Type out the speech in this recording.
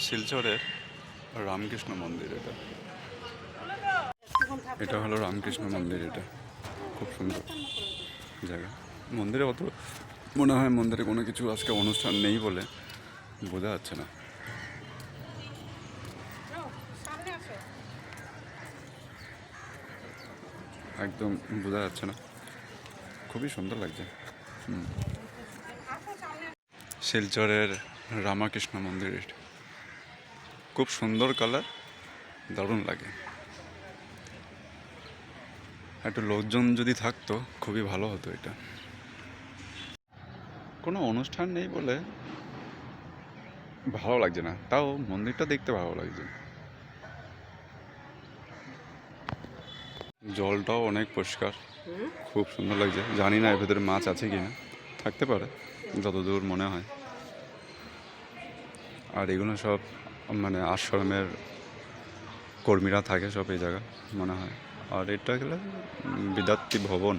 শিলচরের রামকৃষ্ণ মন্দির। এটা হলো রামকৃষ্ণ মন্দির। এটা খুব সুন্দর জায়গা। মন্দিরে অত মনে হয় মন্দিরে কোনো কিছু আজকে অনুষ্ঠান নেই বলে বোঝা যাচ্ছে না। একদম বোঝা যাচ্ছে না, খুবই সুন্দর লাগছে। শিলচরের রামকৃষ্ণ মন্দির খুব সুন্দর কালার, দারুণ লাগে। একটু লোকজন যদি থাকতো খুবই ভালো হতো। এটা কোনো অনুষ্ঠান নেই বলে ভালো লাগছে না, তাও মন্দিরটা দেখতে ভালো লাগছে। জলটাও অনেক পরিষ্কার, খুব সুন্দর লাগছে। জানি না এর ভেতরে মাছ আছে কি না, থাকতে পারে যতদূর মনে হয়। আর এগুলো সব মানে আশ্রমের কর্মীরা থাকে সব এই জায়গা মনে হয়। আর এটা গেলে বিদ্যার্থী ভবন।